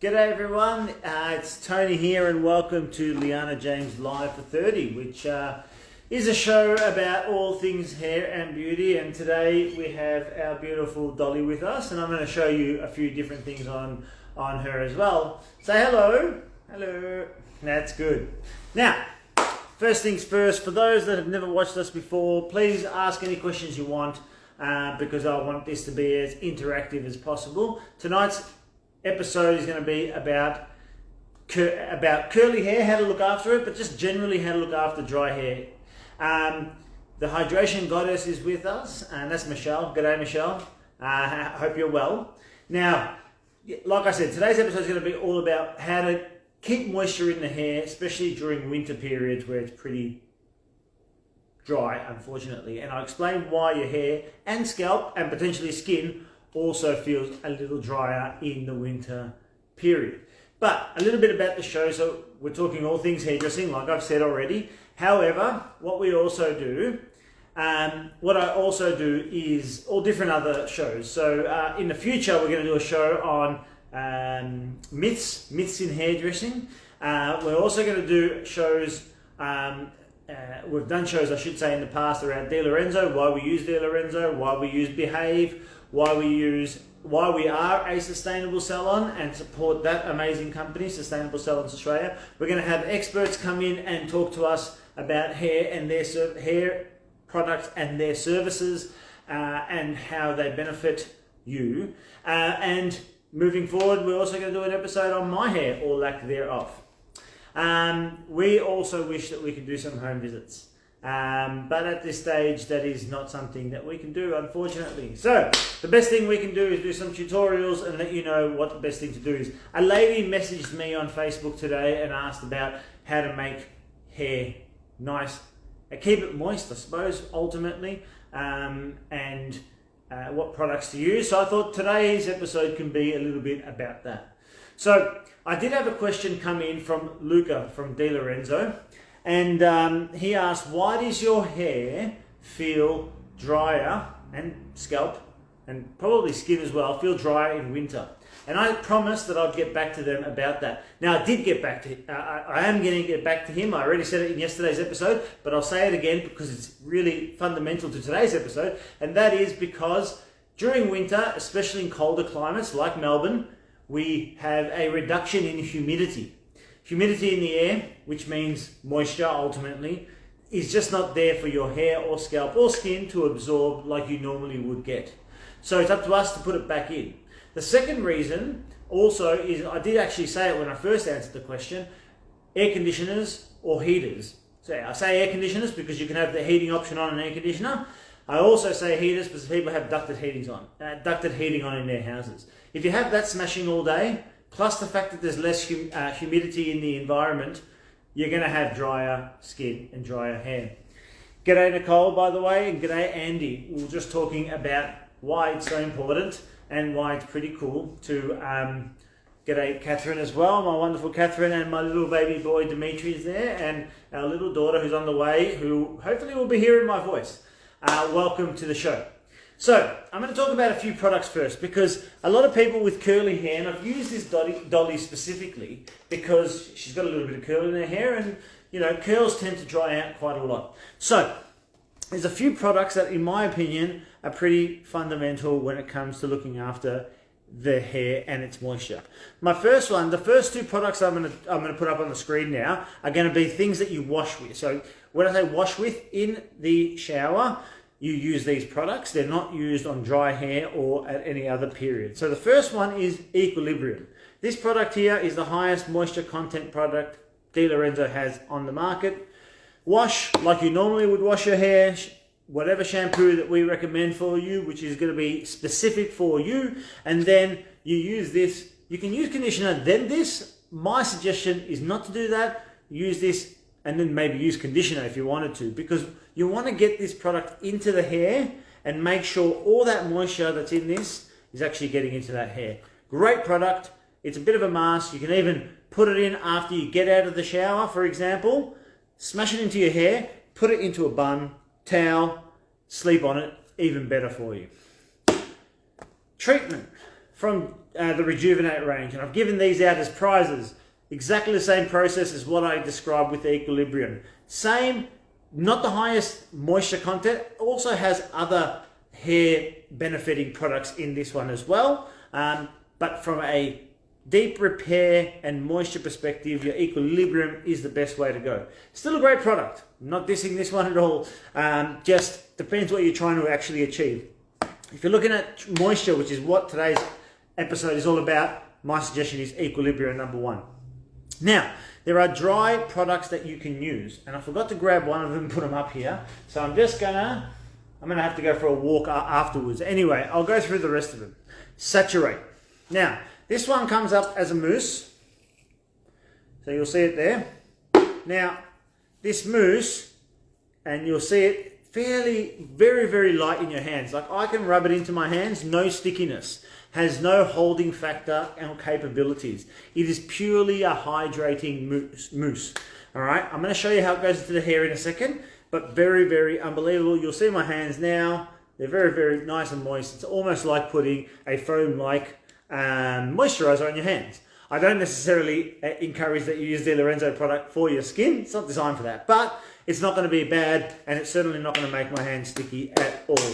G'day everyone, it's Tony here and welcome to Liana James Live for 30, which is a show about all things hair and beauty, and today we have our beautiful Dolly with us and I'm going to show you a few different things on her as well. Say hello. Hello. That's good. Now, first things first, for those that have never watched us before, please ask any questions you want because I want this to be as interactive as possible. Tonight's episode is going to be about curly hair, how to look after it, but just generally how to look after dry hair. The hydration goddess is with us, and that's Michelle. G'day, Michelle. I hope you're well. Now, like I said, today's episode is going to be all about how to keep moisture in the hair, especially during winter periods where it's pretty dry, unfortunately. And I'll explain why your hair and scalp and potentially skin also feels a little drier in the winter period. But a little bit about the show. So we're talking all things hairdressing, like I've said already. However, what I also do is all different other shows. So in the future, we're going to do a show on myths in hairdressing. We're also going to do shows, we've done shows, I should say, in the past around De Lorenzo, why we use De Lorenzo, why we use Behave, why we are a sustainable salon and support that amazing company, Sustainable Salons Australia. We're going to have experts come in and talk to us about hair and their hair products and their services and how they benefit you. And moving forward, we're also going to do an episode on my hair or lack thereof. We also wish that we could do some home visits. But at this stage, that is not something that we can do, unfortunately. So the best thing we can do is do some tutorials and let you know what the best thing to do is. A lady messaged me on Facebook today and asked about how to make hair nice, keep it moist, I suppose, ultimately, and what products to use. So I thought today's episode can be a little bit about that. So I did have a question come in from Luca from De Lorenzo. And he asked, why does your hair feel drier, and scalp, and probably skin as well, feel drier in winter? And I promised that I'd get back to them about that. Now, I did get back to him. I am going to get back to him. I already said it in yesterday's episode, but I'll say it again because it's really fundamental to today's episode. And that is because during winter, especially in colder climates like Melbourne, we have a reduction in humidity. Humidity in the air, which means moisture ultimately, is just not there for your hair or scalp or skin to absorb like you normally would get. So it's up to us to put it back in. The second reason also is, I did actually say it when I first answered the question, air conditioners or heaters. So I say air conditioners because you can have the heating option on an air conditioner. I also say heaters because people have ducted heating on in their houses. If you have that smashing all day, plus the fact that there's less humidity in the environment, you're going to have drier skin and drier hair. G'day Nicole, by the way, and g'day Andy. We were just talking about why it's so important and why it's pretty cool to g'day Catherine as well, my wonderful Catherine, and my little baby boy Dimitri is there, and our little daughter who's on the way, who hopefully will be hearing my voice. Welcome to the show. So, I'm going to talk about a few products first because a lot of people with curly hair, and I've used this Dolly specifically because she's got a little bit of curl in her hair and, you know, curls tend to dry out quite a lot. So, there's a few products that, in my opinion, are pretty fundamental when it comes to looking after the hair and its moisture. My first one, the first two products I'm going to put up on the screen now are going to be things that you wash with. So, when I say wash with, in the shower, you use these products. They're not used on dry hair or at any other period. So the first one is Equilibrium. This product here is the highest moisture content product De Lorenzo has on the market. Wash like you normally would wash your hair, whatever shampoo that we recommend for you, which is going to be specific for you, and then you use this. You can use conditioner, then this. My suggestion is not to do that. Use this and then maybe use conditioner if you wanted to, because you want to get this product into the hair and make sure all that moisture that's in this is actually getting into that hair. Great product. It's a bit of a mask. You can even put it in after you get out of the shower, for example. Smash it into your hair, put it into a bun, towel, sleep on it, even better for you. Treatment. from the Rejuvenate range, and I've given these out as prizes. Exactly the same process as what I described with the Equilibrium. Same, not the highest moisture content, also has other hair benefiting products in this one as well. But from a deep repair and moisture perspective, your Equilibrium is the best way to go. Still a great product. I'm not dissing this one at all. Just depends what you're trying to actually achieve. If you're looking at moisture, which is what today's episode is all about, my suggestion is Equilibrium number 1. Now, there are dry products that you can use, and I forgot to grab one of them and put them up here. So I'm gonna have to go for a walk afterwards. Anyway, I'll go through the rest of them. Saturate. Now, this one comes up as a mousse. So you'll see it there. Now, this mousse, and you'll see it fairly, very, very light in your hands. Like I can rub it into my hands, no stickiness. Has no holding factor and capabilities. It is purely a hydrating mousse. All right, I'm going to show you how it goes into the hair in a second, but very, very unbelievable. You'll see my hands now. They're very, very nice and moist. It's almost like putting a foam-like moisturizer on your hands. I don't necessarily encourage that you use the Lorenzo product for your skin. It's not designed for that, but it's not going to be bad, and it's certainly not going to make my hands sticky at all.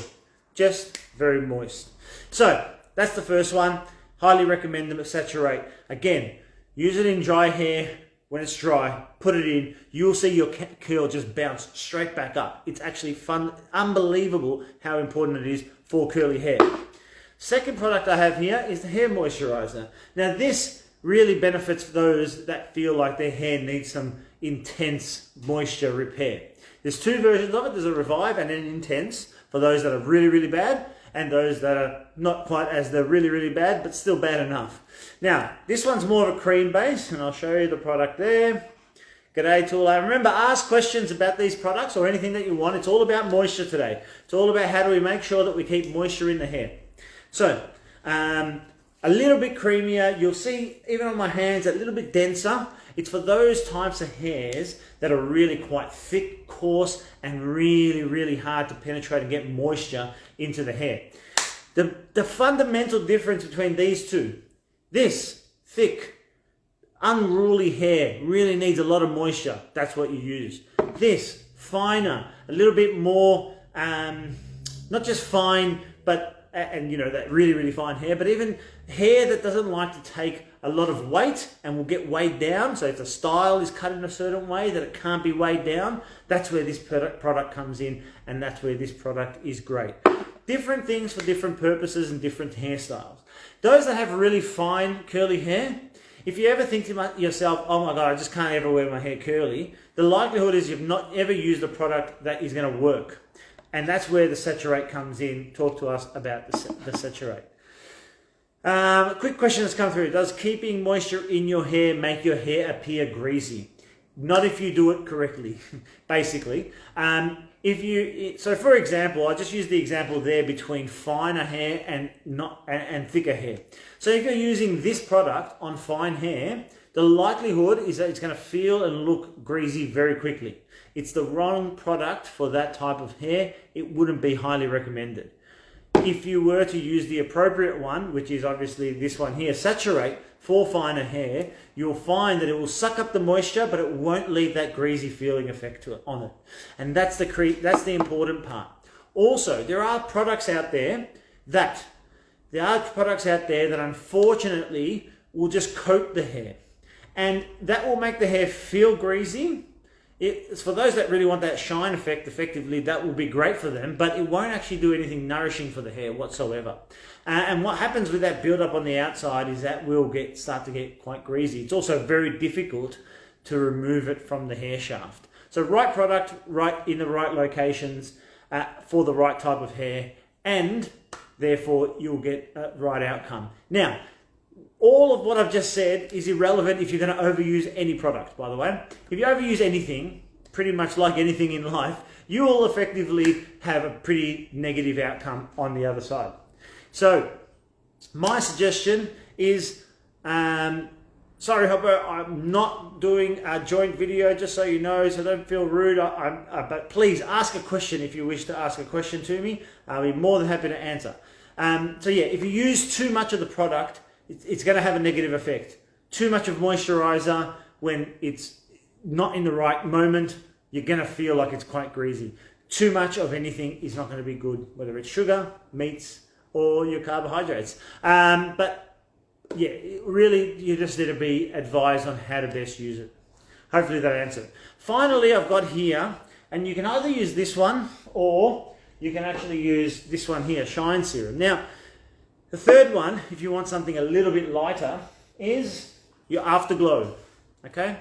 Just very moist. So that's the first one. Highly recommend them at Saturate. Again, use it in dry hair. When it's dry, put it in. You'll see your curl just bounce straight back up. It's actually fun, unbelievable how important it is for curly hair. Second product I have here is the hair moisturizer. Now this really benefits those that feel like their hair needs some intense moisture repair. There's two versions of it. There's a Revive and an Intense for those that are really, really bad, and those that are not quite as they're really, really bad, but still bad enough. Now, this one's more of a cream base, and I'll show you the product there. G'day, Tula. Remember, ask questions about these products or anything that you want. It's all about moisture today. It's all about how do we make sure that we keep moisture in the hair. So, a little bit creamier. You'll see, even on my hands, a little bit denser. It's for those types of hairs that are really quite thick, coarse, and really, really hard to penetrate and get moisture into the hair. The fundamental difference between these two, this thick, unruly hair really needs a lot of moisture. That's what you use. This finer, a little bit more, not just fine, but and you know, that really, really fine hair, but even hair that doesn't like to take a lot of weight and will get weighed down. So if the style is cut in a certain way that it can't be weighed down, that's where this product comes in, and that's where this product is great. Different things for different purposes and different hairstyles. Those that have really fine curly hair, if you ever think to yourself, oh my God, I just can't ever wear my hair curly, the likelihood is you've not ever used a product that is going to work. And that's where the Saturate comes in. Talk to us about the Saturate. A quick question that's come through. Does keeping moisture in your hair make your hair appear greasy? Not if you do it correctly, basically. So for example, I just used the example there between finer hair and thicker hair. So if you're using this product on fine hair, the likelihood is that it's going to feel and look greasy very quickly. It's the wrong product for that type of hair. It wouldn't be highly recommended. If you were to use the appropriate one, which is obviously this one here, Saturate, for finer hair, you'll find that it will suck up the moisture, but it won't leave that greasy feeling effect on it. And that's the important part. Also, there are products out there that unfortunately will just coat the hair. And that will make the hair feel greasy. It's for those that really want that shine effect, effectively, that will be great for them, but it won't actually do anything nourishing for the hair whatsoever. And what happens with that build-up on the outside is that will start to get quite greasy. It's also very difficult to remove it from the hair shaft. So right product, right in the right locations, for the right type of hair, and therefore you'll get a right outcome. Now, all of what I've just said is irrelevant if you're going to overuse any product, by the way. If you overuse anything, pretty much like anything in life, you will effectively have a pretty negative outcome on the other side. So, my suggestion is, sorry Hopper, I'm not doing a joint video, just so you know, so don't feel rude, but please ask a question if you wish to ask a question to me. I'll be more than happy to answer. So yeah, if you use too much of the product, it's going to have a negative effect. Too much of moisturizer when it's not in the right moment, you're going to feel like it's quite greasy. Too much of anything is not going to be good, whether it's sugar, meats, or your carbohydrates. But yeah, really, you just need to be advised on how to best use it. Hopefully that answered. Finally, I've got here, and you can either use this one, or you can actually use this one here, Shine Serum. Now, the third one, if you want something a little bit lighter, is your Afterglow. Okay?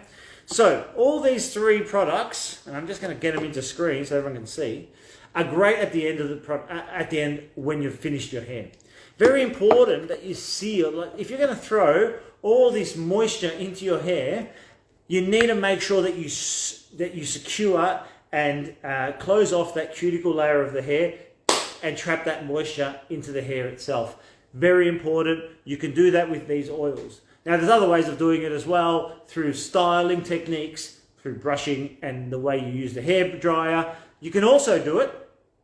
So, all these three products, and I'm just going to get them into screen so everyone can see, are great at the end of the end when you've finished your hair. Very important that you seal. Like, if you're going to throw all this moisture into your hair, you need to make sure that you secure and close off that cuticle layer of the hair and trap that moisture into the hair itself. Very important. You can do that with these oils. Now, there's other ways of doing it as well, through styling techniques, through brushing and the way you use the hair dryer. You can also do it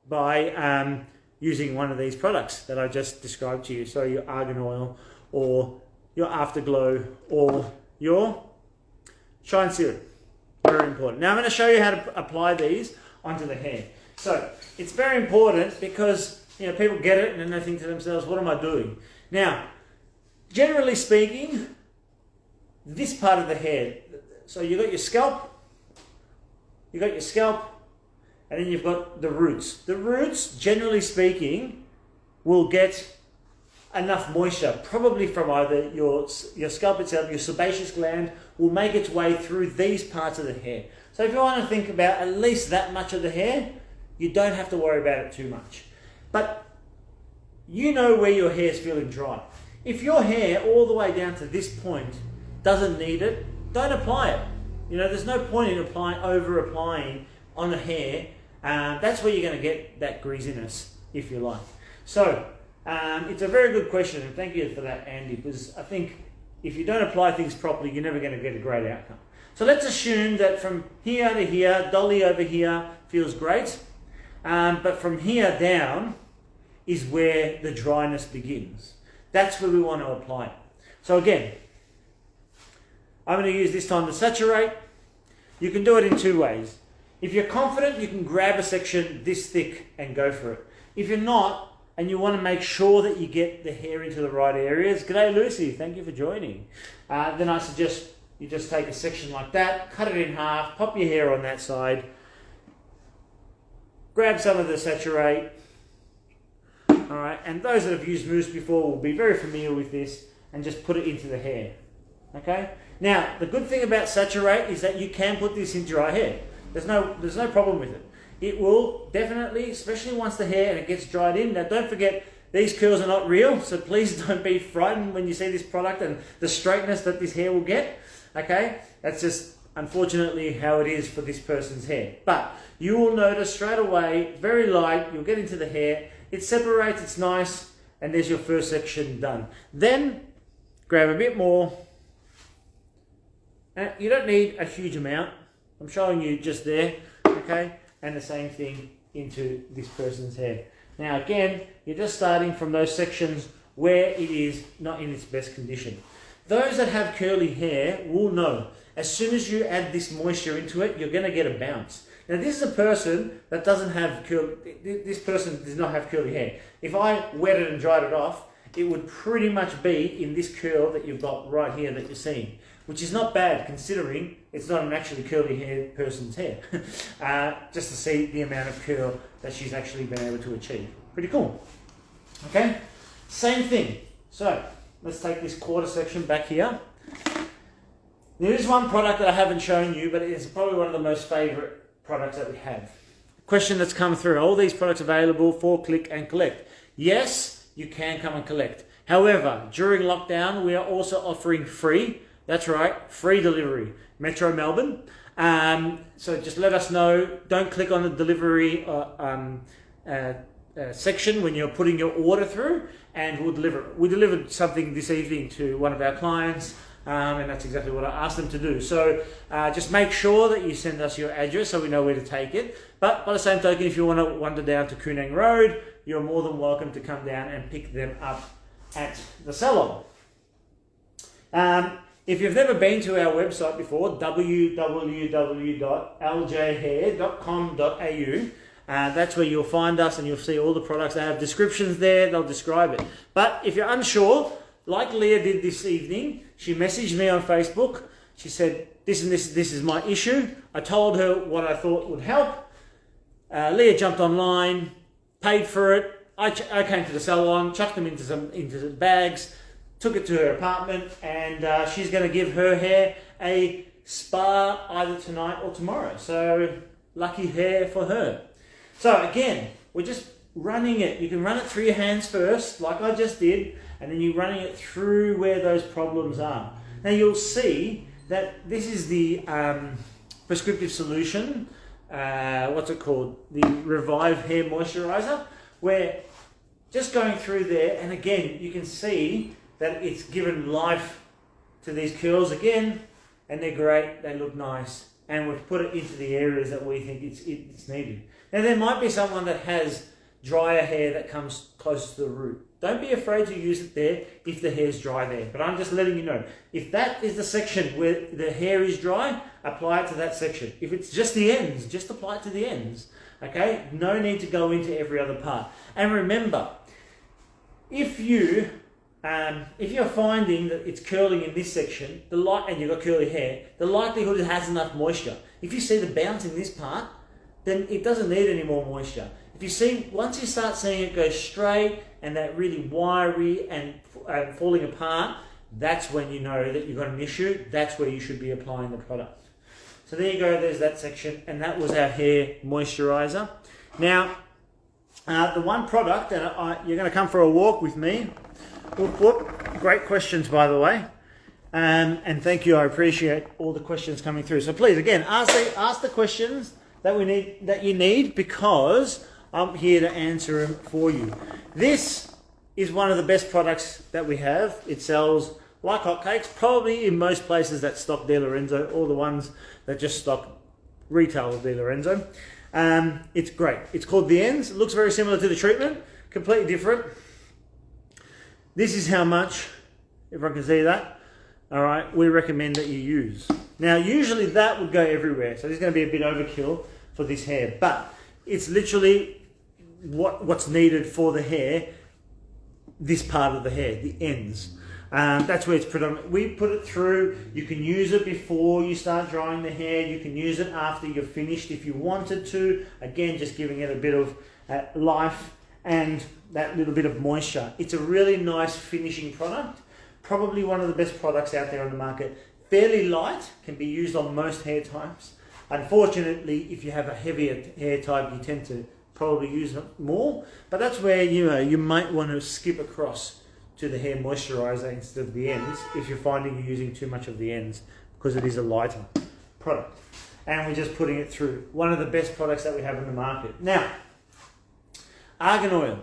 by using one of these products that I just described to you. So your argan oil, or your Afterglow, or your Shine Serum. Very important. Now I'm going to show you how to apply these onto the hair. So it's very important because people get it and then they think to themselves, what am I doing? Now, generally speaking, this part of the hair, so you've got your scalp, and then you've got the roots. The roots, generally speaking, will get enough moisture, probably from either your scalp itself, your sebaceous gland will make its way through these parts of the hair. So if you want to think about at least that much of the hair, you don't have to worry about it too much. But you know where your hair is feeling dry. If your hair all the way down to this point doesn't need it, don't apply it. There's no point in over-applying on the hair. That's where you're going to get that greasiness, if you like. So, it's a very good question, and thank you for that, Andy, because I think if you don't apply things properly, you're never going to get a great outcome. So let's assume that from here to here, Dolly over here feels great, but from here down is where the dryness begins. That's where we want to apply it. So again, I'm going to use this time to saturate. You can do it in two ways. If you're confident, you can grab a section this thick and go for it. If you're not, and you want to make sure that you get the hair into the right areas, g'day Lucy, thank you for joining. Then I suggest you just take a section like that, cut it in half, pop your hair on that side, grab some of the saturate. All right, and those that have used mousse before will be very familiar with this, and just put it into the hair. Okay. Now, the good thing about saturate is that you can put this in dry hair. There's no problem with it. It will definitely, especially once the hair and it gets dried in. Now, don't forget, these curls are not real, so please don't be frightened when you see this product and the straightness that this hair will get. Okay, that's just unfortunately how it is for this person's hair. But you will notice straight away, very light. You'll get into the hair. It separates. It's nice, and there's your first section done. Then grab a bit more. You don't need a huge amount. I'm showing you just there, okay? And the same thing into this person's hair. Now again, you're just starting from those sections where it is not in its best condition. Those that have curly hair will know, as soon as you add this moisture into it, you're gonna get a bounce. Now this is a person that doesn't have this person does not have curly hair. If I wetted and dried it off, it would pretty much be in this curl that you've got right here that you're seeing, which is not bad considering it's not an actually curly haired person's hair. Just to see the amount of curl that she's actually been able to achieve. Pretty cool. Okay, same thing. So let's take this quarter section back here. There is one product that I haven't shown you, but it's probably one of the most favorite products that we have. Question that's come through: are all these products available for click and collect? Yes, you can come and collect. However, during lockdown, we are also offering free, that's right, free delivery, Metro Melbourne. So just let us know. Don't click on the delivery section when you're putting your order through, and we'll deliver. We delivered something this evening to one of our clients, and that's exactly what I asked them to do. So just make sure that you send us your address so we know where to take it. But by the same token, if you want to wander down to Koonang Road, you're more than welcome to come down and pick them up at the salon. If you've never been to our website before, www.ljhair.com.au, that's where you'll find us and you'll see all the products. They have descriptions there, they'll describe it. But if you're unsure, like Leah did this evening, she messaged me on Facebook. She said, this and this is my issue. I told her what I thought would help. Leah jumped online, paid for it. I came to the salon, chucked them into the bags, took it to her apartment, and she's going to give her hair a spa either tonight or tomorrow. So lucky hair for her. So again, we're just running it. You can run it through your hands first, like I just did, and then you're running it through where those problems are. Now you'll see that this is the prescriptive solution. What's it called? The Revive Hair Moisturizer, where just going through there, and again, you can see that it's given life to these curls again, and they're great, they look nice, and we've put it into the areas that we think it's needed. Now there might be someone that has drier hair that comes close to the root. Don't be afraid to use it there if the hair's dry there, but I'm just letting you know, if that is the section where the hair is dry, apply it to that section. If it's just the ends, just apply it to the ends, okay? No need to go into every other part. And remember, if you're finding that it's curling in this section, and you've got curly hair, the likelihood it has enough moisture. If you see the bounce in this part, then it doesn't need any more moisture. If you see, once you start seeing it go straight and that really wiry and falling apart, that's when you know that you've got an issue. That's where you should be applying the product. So there you go, there's that section, and that was our hair moisturizer. Now, the one product, and you're going to come for a walk with me. Whoop. Great questions, by the way. And thank you, I appreciate all the questions coming through. So please, again, ask the questions that you need, because I'm here to answer them for you. This is one of the best products that we have. It sells like hotcakes, probably in most places that stock Di Lorenzo, or the ones that just stock retail of Di Lorenzo. It's great. It's called The Ends. It looks very similar to the treatment, completely different. This is how much, everyone can see that, all right, we recommend that you use. Now, usually that would go everywhere, so this is going to be a bit overkill for this hair, but it's literally what's needed for the hair, this part of the hair, the ends. That's where it's predominant. We put it through. You can use it before you start drying the hair. You can use it after you're finished if you wanted to. Again, just giving it a bit of life and that little bit of moisture. It's a really nice finishing product. Probably one of the best products out there on the market. Fairly light, can be used on most hair types. Unfortunately, if you have a heavier hair type, you tend to probably use it more. But that's where you might want to skip across to the hair moisturizer instead of the ends if you're finding you're using too much of the ends, because it is a lighter product. And we're just putting it through. One of the best products that we have in the market. Now, argan oil.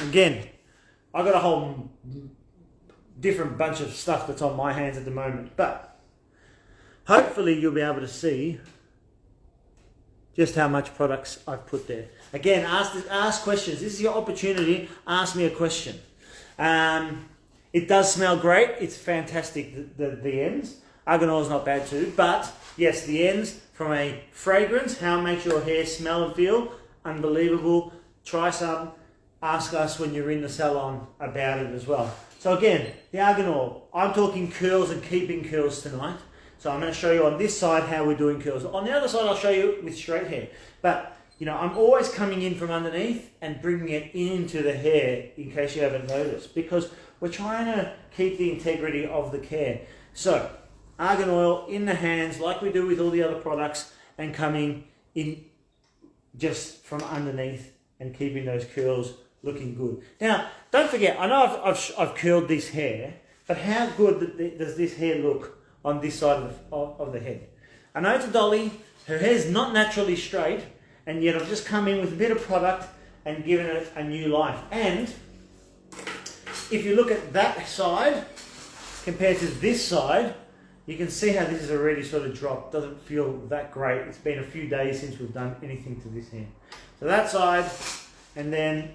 Again, I've got a whole different bunch of stuff that's on my hands at the moment, but hopefully you'll be able to see just how much products I've put there. Again, ask questions. This is your opportunity. Ask me a question. It does smell great. It's fantastic, the ends. Argan oil is not bad too, but yes, the ends, from a fragrance, how it makes your hair smell and feel, unbelievable. Try some. Ask us when you're in the salon about it as well. So again, the argan oil. I'm talking curls and keeping curls tonight. So I'm going to show you on this side how we're doing curls. On the other side, I'll show you with straight hair. But, I'm always coming in from underneath and bringing it into the hair, in case you haven't noticed, because we're trying to keep the integrity of the care. So, argan oil in the hands, like we do with all the other products, and coming in just from underneath and keeping those curls looking good. Now, don't forget, I know I've curled this hair, but how good does this hair look on this side of the head? I know it's a dolly, her hair's not naturally straight, and yet I've just come in with a bit of product and given it a new life. And if you look at that side compared to this side, you can see how this has already sort of dropped. Doesn't feel that great. It's been a few days since we've done anything to this hair. So that side, and then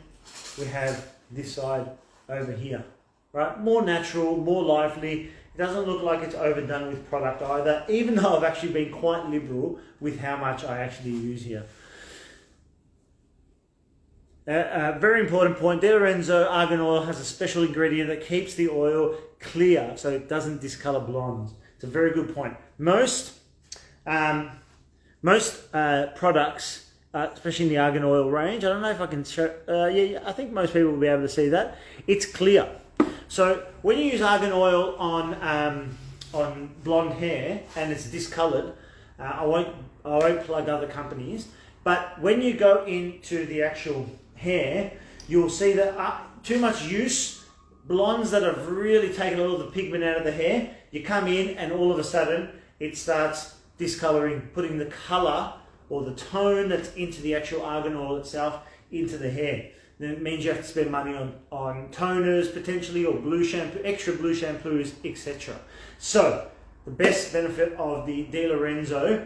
we have this side over here, right? More natural, more lively. It doesn't look like it's overdone with product either, even though I've actually been quite liberal with how much I actually use here. A very important point, De Lorenzo argan oil has a special ingredient that keeps the oil clear so it doesn't discolor blondes. It's a very good point. Most products, especially in the argan oil range, I don't know if I can show, yeah, I think most people will be able to see that. It's clear. So when you use argan oil on blonde hair and it's discolored, I won't plug other companies, but when you go into the actual hair, you'll see that too much use, blondes that have really taken all the pigment out of the hair, you come in and all of a sudden it starts discoloring, putting the color or the tone that's into the actual argan oil itself into the hair. Then it means you have to spend money on toners potentially, or blue shampoo, extra blue shampoos, etc. So the best benefit of the De Lorenzo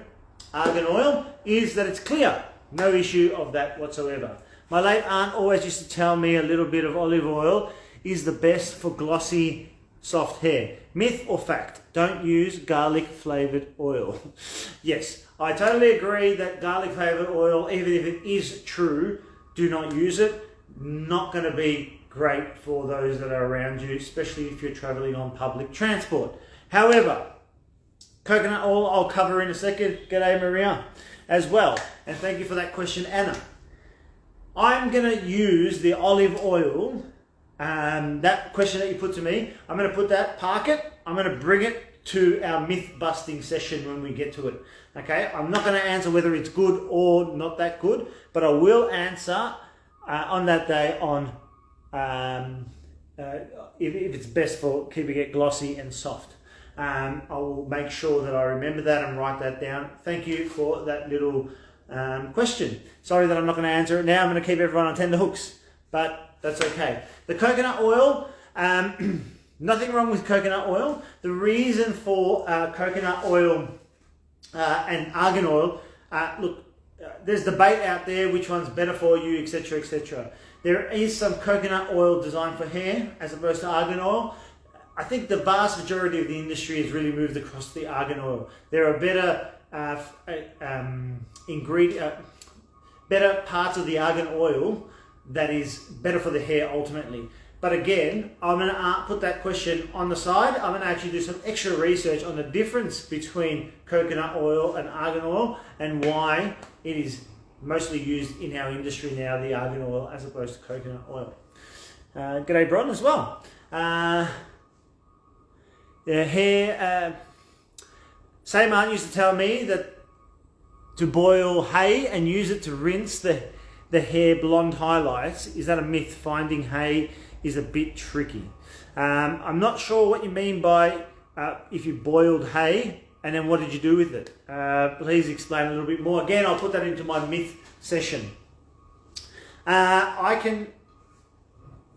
argan oil is that it's clear. No issue of that whatsoever. My late aunt always used to tell me a little bit of olive oil is the best for glossy, soft hair. Myth or fact? Don't use garlic flavored oil. Yes, I totally agree that garlic flavored oil, even if it is true, do not use it. Not going to be great for those that are around you, especially if you're traveling on public transport. However, coconut oil I'll cover in a second. G'day Maria as well. And thank you for that question, Anna. I'm going to use the olive oil, that question that you put to me, I'm going to put that, park it, I'm going to bring it to our myth busting session when we get to it. Okay, I'm not going to answer whether it's good or not that good, but I will answer on that day on if it's best for keeping it glossy and soft. I will make sure that I remember that and write that down. Thank you for that little question. Sorry that I'm not going to answer it now. I'm going to keep everyone on tenterhooks, but that's okay. The coconut oil, nothing wrong with coconut oil. The reason for coconut oil and argan oil, look, there's debate out there which one's better for you, etc., etc. There is some coconut oil designed for hair as opposed to argan oil. I think the vast majority of the industry has really moved across to the argan oil. There are better better parts of the argan oil that is better for the hair ultimately. But again, I'm going to put that question on the side. I'm going to actually do some extra research on the difference between coconut oil and argan oil and why it is mostly used in our industry now, the argan oil, as opposed to coconut oil. G'day Bron as well. The hair, same aunt used to tell me that to boil hay and use it to rinse the hair blonde highlights. Is that a myth? Finding hay is a bit tricky. I'm not sure what you mean by if you boiled hay and then what did you do with it? Please explain a little bit more. Again, I'll put that into my myth session.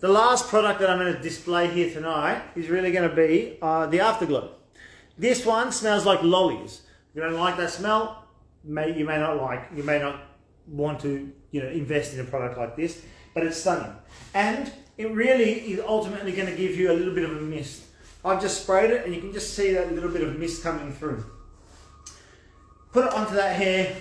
The last product that I'm going to display here tonight is really going to be the Afterglow. This one smells like lollies. If you don't like that smell, you may not want to invest in a product like this, but it's stunning. And it really is ultimately going to give you a little bit of a mist. I've just sprayed it and you can just see that little bit of mist coming through. Put it onto that hair,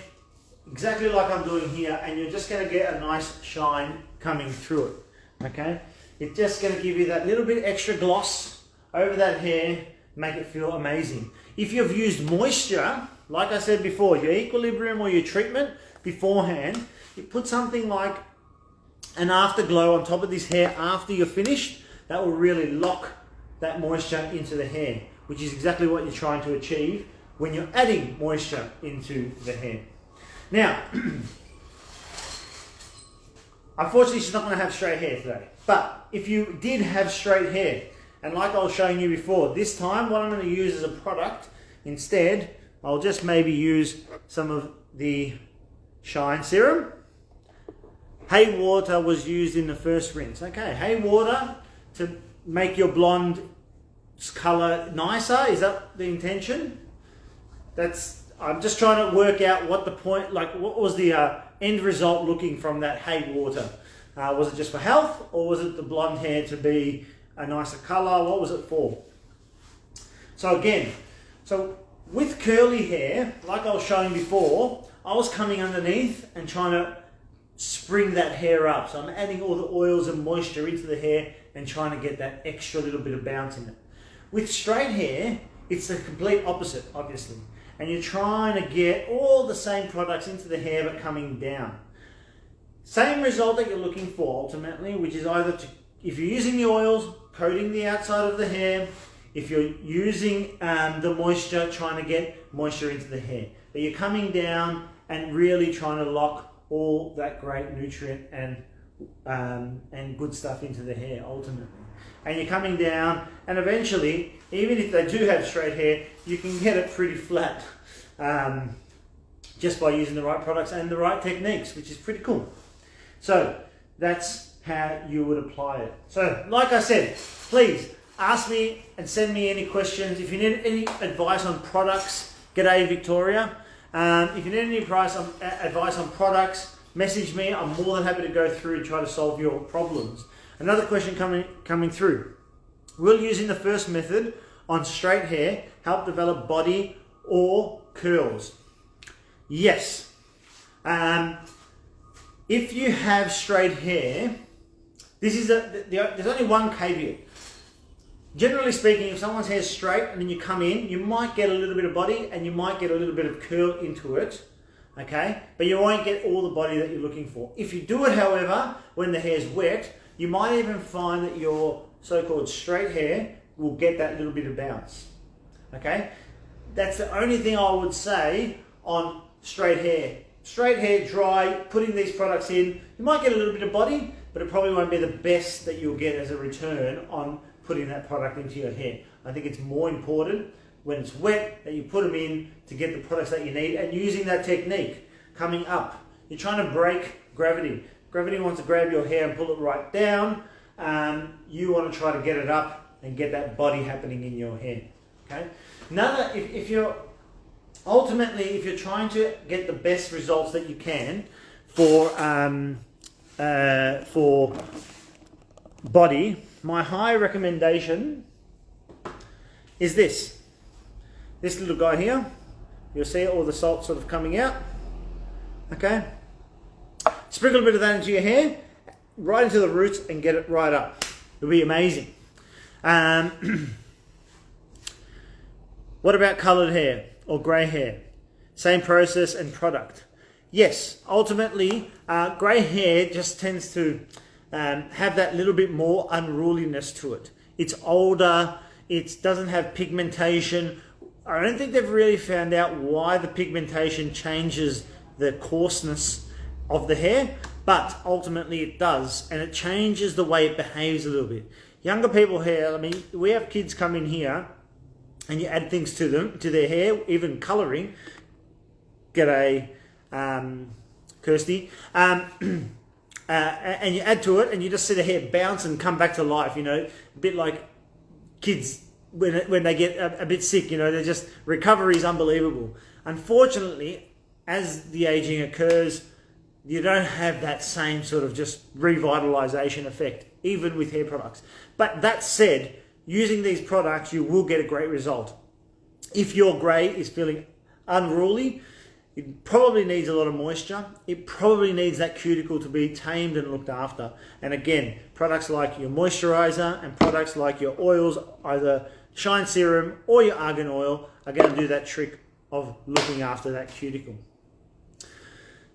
exactly like I'm doing here, and you're just going to get a nice shine coming through it. Okay? It's just going to give you that little bit extra gloss over that hair, make it feel amazing. If you've used moisture, like I said before, your equilibrium or your treatment beforehand, you put something like an Afterglow on top of this hair after you're finished, that will really lock that moisture into the hair, which is exactly what you're trying to achieve when you're adding moisture into the hair. Now, unfortunately she's not going to have straight hair today, but if you did have straight hair, and like I was showing you before, this time what I'm going to use as a product instead, I'll just maybe use some of the Shine Serum. Hay water was used in the first rinse. Okay, hay water to make your blonde color nicer. Is that the intention? I'm just trying to work out what the point, like what was the end result looking from that hay water. Was it just for health, or was it the blonde hair to be a nicer color? What was it for? So again, with curly hair, like I was showing before, I was coming underneath and trying to spring that hair up. So I'm adding all the oils and moisture into the hair and trying to get that extra little bit of bounce in it. With straight hair, it's the complete opposite, obviously. And you're trying to get all the same products into the hair but coming down. Same result that you're looking for ultimately, which is either if you're using the oils, coating the outside of the hair, if you're using the moisture, trying to get moisture into the hair. But you're coming down and really trying to lock all that great nutrient and good stuff into the hair ultimately. And you're coming down, and eventually, even if they do have straight hair, you can get it pretty flat just by using the right products and the right techniques, which is pretty cool. So that's how you would apply it. So like I said, please ask me and send me any questions. If you need any advice on products, g'day Victoria. If you need any advice on products, message me. I'm more than happy to go through and try to solve your problems. Another question coming through. Will using the first method on straight hair help develop body or curls? Yes. If you have straight hair, this is there's only one caveat. Generally speaking, if someone's hair is straight and then you come in, you might get a little bit of body and you might get a little bit of curl into it, okay? But you won't get all the body that you're looking for. If you do it, however, when the hair's wet, you might even find that your so-called straight hair will get that little bit of bounce, okay? That's the only thing I would say on straight hair. Straight hair, dry, putting these products in, you might get a little bit of body, but it probably won't be the best that you'll get as a return on putting that product into your hair. I think it's more important when it's wet that you put them in to get the products that you need, and using that technique, coming up. You're trying to break gravity. Gravity wants to grab your hair and pull it right down. You want to try to get it up and get that body happening in your hair. Okay. If you're trying to get the best results that you can for body, my high recommendation is this little guy here. You'll see all the salt sort of coming out. Okay. Sprinkle a bit of that into your hair, right into the roots, and get it right up. It'll be amazing. What about coloured hair or grey hair? Same process and product. Yes, ultimately, grey hair just tends to have that little bit more unruliness to it. It's older, it doesn't have pigmentation. I don't think they've really found out why the pigmentation changes the coarseness of the hair, but ultimately it does, and it changes the way it behaves a little bit. Younger people hair, I mean, we have kids come in here and you add things to them, to their hair, even colouring. G'day, Kirsty. And you add to it and you just see the hair bounce and come back to life, you know, a bit like kids when they get a bit sick, you know, they're just, recovery is unbelievable. Unfortunately, as the aging occurs, you don't have that same sort of just revitalization effect, even with hair products. But that said, using these products, you will get a great result. If your grey is feeling unruly, it probably needs a lot of moisture. It probably needs that cuticle to be tamed and looked after. And again, products like your moisturizer and products like your oils, either Shine Serum or your argan oil, are going to do that trick of looking after that cuticle.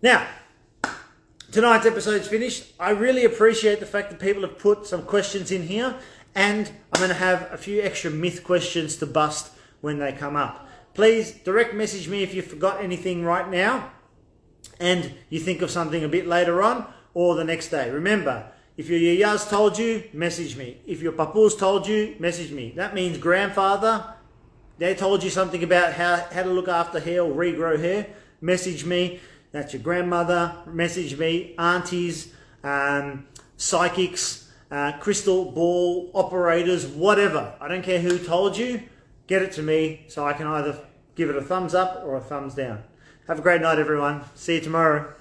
Now, tonight's episode's finished. I really appreciate the fact that people have put some questions in here, and I'm going to have a few extra myth questions to bust when they come up. Please direct message me if you forgot anything right now and you think of something a bit later on or the next day. Remember, if your yayas told you, message me. If your papus told you, message me. That means grandfather, they told you something about how to look after hair or regrow hair, message me. That's your grandmother, message me. Aunties, psychics, crystal ball operators, whatever. I don't care who told you. Get it to me so I can either give it a thumbs up or a thumbs down. Have a great night, everyone. See you tomorrow.